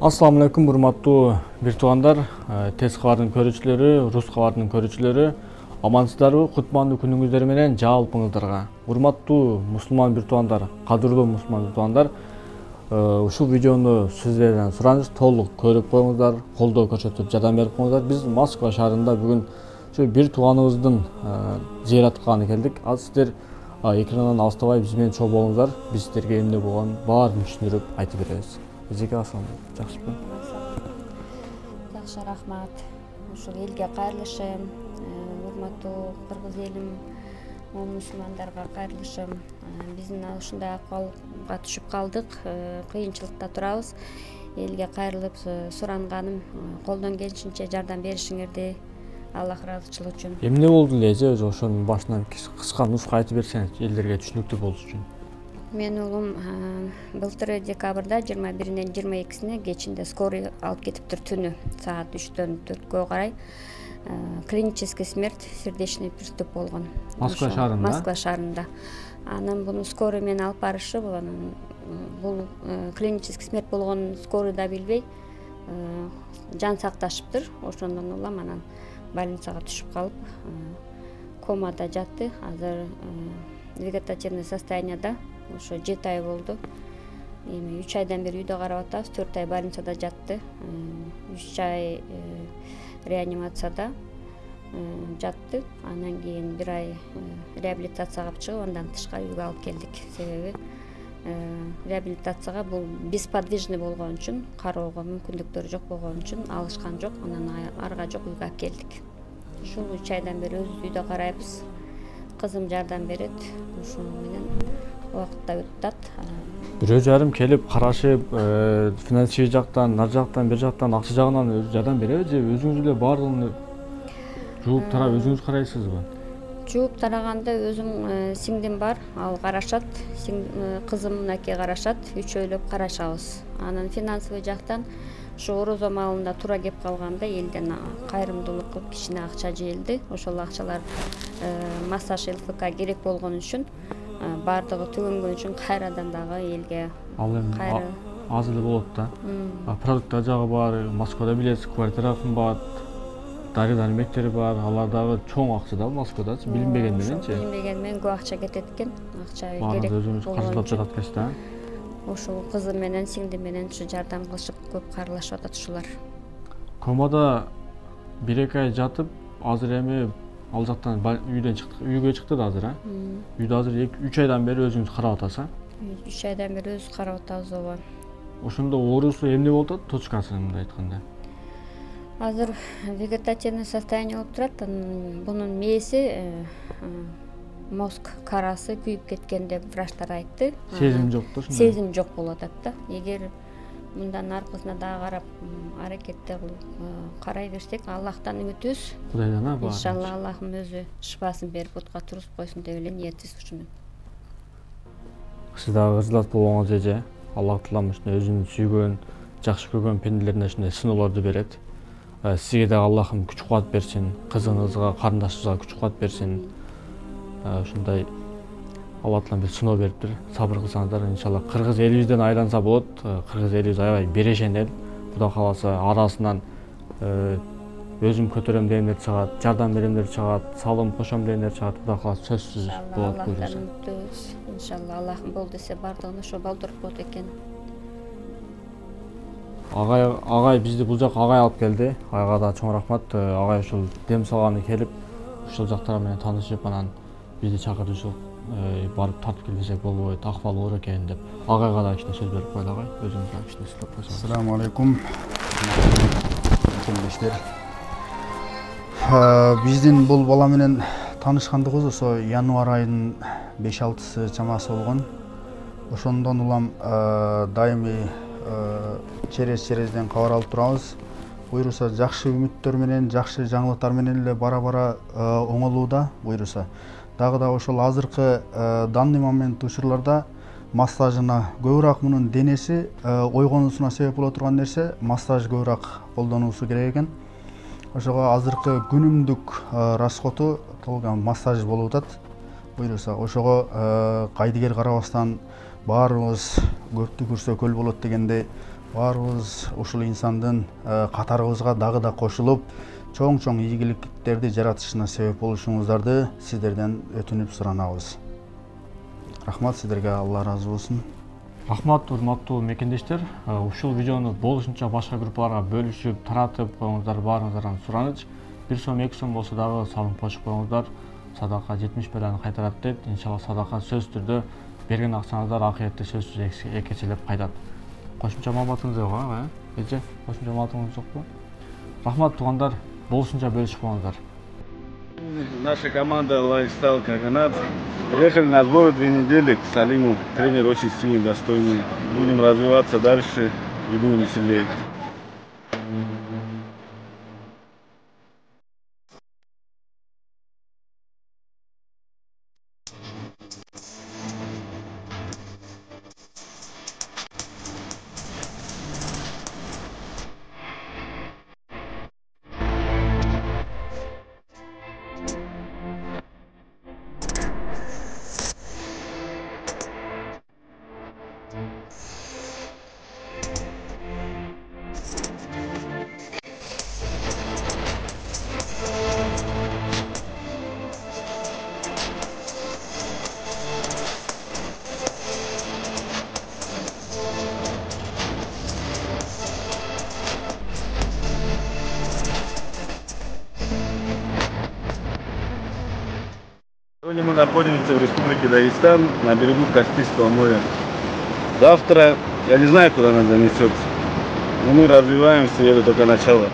Assalamu alaikum, урматтуу бир туугандар, тез кабардын көрүүчүлөрү, рус кабардын көрүүчүлөрү, амансыздарбы? Кутмандуу күнүңүздөр менен жалпыңыздарга. Урматтуу мусулман бир туугандар, кадырлуу мусулман бир туугандар, ушул видеону сиздерден сураныбыз, толук көрүп коюңуздар, колдоо көрсөтүп жардам берип коюңуздар. Биз Москва шаарында бүгүн ушу бир тууганыбыздын зыяраткана келдик. Ал сиздер экрандан алыстабай биз менен чогуу болуңуздар. Биз сиздерге эмне болгонун баарын түшүндүрүп айтып беребиз. Эжеке ассалам, жакшысызбы? Жакшы, рахмат. Ушул элге кайрылышым, урматтуу кыргыз элим, мусулмандарга кайрылышым. Биз ушундай акыбалга түшүп калдык, кыйынчылыкта турабыз. Элге кайрылып суранганым, колдон келишинче жардам беришиңерди. Аллах ыраазычылык үчүн. Эмне болду эле эже, ошонун башынан кыска нуска айтып берсеңиз, элдерге түшүнүктүү болуш үчүн. Мен улум былтыр декабрда 21-нен 22-сине кечинде скорый алып кетиптир, түнү саат 3-төн 4-кө карай. Клинический смерть, сердечный приступ болгон. Москва шаарында? Москва шаарында. Анан буну скорый менен алып барышып, бул клинический смерть болгон скорый да билбей, жан сакташыптыр. Ошондон улам анан больницага түшүп калып, комада жатты. Азыр вегетативный состоянияда. Ошо 7 ай болду. Эми 3 айдан бери үйдө карап атабыз. 4 ай больницада жатты. 3 ай реанимацияда жатты. Анан кийин 1 ай реабилитацияга чыгып, андан тышкары үйгө алып келдик. Себеби реабилитацияга бул бесподвижный болгон үчүн, кароого мүмкүндүктөрү жок болгон үчүн алышкан жок. Анан арга жок үйгө алып келдик. Ушул 3 айдан бери өзүбүз үйдө карайбыз. Кызым жардам берет. Ушул менен убакытта өтүп. 1,5 келип карашып, финансий жактан, нар жактан, бир жактан, акча жагынан жардам береби же өзүңүз эле баардыгын жууп тарап өзүңүз карайсызбы? Жууп тараганда өзүм, сиңдим бар, ал карашат. Кызым мынакей карашат, үчөйлөп карашабыз. Анан финансовый жактан ушу орозо маалында туура кеп калганда элден кайрымдуулук кылып кичине акча жыйылды. Ошол акчалар массаж ЛФК керек болгон үчүн, баардыгы түгөнгөн үчүн кайрадан дагы элге кайра аз эле болот да. Продукт жагы бар, Москвада билесиз, квартира кымбат, дары-дармектери бар, алар дагы чоң акча да Москвада, билинбеген мененчи. Билинбеген менен көп акча кетет экен, акча керек өзүңүз каржылап жатат экенсиз да. Ошол кызым менен, сиңдим менен ушу жардам кылышып көп кайрылышып атат ушулар. Комада 1-2 ай жатып, азыр эми ал жактан үйдөн чыктык, үйгө чыкты да азыр, Үйдө азыр 3 айдан бери өзүңүз карап атасыз, 3 айдан бери өзүбүз карап атабыз, ооба. Ошондо оорусу эмне болуп атат, точкасы мындай айтканда? Азыр вегетативный состояние болуп турат. Бунун мээси, мозг карасы күйүп кеткен деп врачтар айтты. Сезим жок да, ошондой. Сезим жок болуп атат да. Эгер мындан аркасына дагы карап, аракетте кылып карай берсек, Аллахтан үмүтүбүз. Кудайдан бар. Иншалла Аллахым өзү шифасын берип отка тургузуп койсун деп эле ниетибиз ушумен. Сиз дагы ызылат болуңуз эже. Аллах таалам ушундай өзүнүн сүйгөн, жакшы көргөн пенделерине ушундай сыноолорду берет. Сизге дагы Аллахым күч кубат берсин, кызыңызга, карындашыңызга күч кубат берсин. Ушундай Алла таалам бир сыноо бериптир. Сабыр кылсаңыздар, иншалла кыргыз элибизден айланса болот. Кыргыз элибиз аябай берешен эл. Кудай кааласа арасынан өзүм көтөрөм дегендер чыгат, жардам беремдер чыгат, салым кошом дегендер чыгат. Кудай кааласа сөзсүз болот буюрса. Иншалла Аллахым бол десе бардыгын ошо балдырып болот экен. Агай бизди бул жака агай алып келди. Агайга да чоң рахмат. Агай ушул дем салганы келип, ушул жактар менен таанышып, анан бизди чакырышып, барып тартып келбесек болбойт, акыбалы оор экен деп. Агайга да кичине сөз берип коелу, агай. Өзүңүз да кичине сүйлөп койсоңуз. Ассаламу алейкум. Биздин бул бала менен таанышкандыгыбыз ошо январь айынын 5-6-сы чамасы болгон. Ошондон улам дайыми черезден кабар алып турабыз. Буюрса жакшы үмүттөр менен, жакшы жаңылыктар менен эле бара-бара оңолууда буюрса. Дагы да ошол азыркы данный момент учурларда массажына көбүрөөк мунун денеси ойгонуусуна себеп боло турган нерсе массаж көбүрөөк колдонуусу керек экен. Ошого азыркы күнүмдүк расходу толгон массаж болуп атат. Буюрса ошого кайдыгер карабастан баарыбыз көптү көрсө көл болот дегендей баарыбыз ушул инсандын катарыбызга дагы да кошулуп, чоң ийгиликтерди жаратышына себеп болушуңуздарды сиздерден өтүнүп суранабыз. Рахмат сиздерге, Алла разы болсун. Рахмат, урматтуу мекендештер. Ушул видеону болушунча башка группаларга бөлүшүп, таратып коюңуздар, баарыңыздардан сураныч. 1 сом, 2 сом болсо дагы салым кошуп коюңуздар. Садака 70 баланы кайтарат дейт. Иншалла садака сөзсүз түрдө берген акчаңыздар акыретте сөзсүз экечелеп кайтат. Кошумча маалыматыңыз жокпу, эже? Кошумча маалыматыңыз жокпу? Рахмат туугандар, болушунча бөлүшүп коюңуздар. Наша команда Лайфстайл Каганат. Приехали на сборы 2 недели к Салиму. Тренер очень сильный, достойный. Будем развиваться дальше и будем веселее. Сегодня мы находимся в Республике Дагестан, на берегу Каспийского моря. Завтра, я не знаю, куда нас занесет, но мы развиваемся, и это только начало.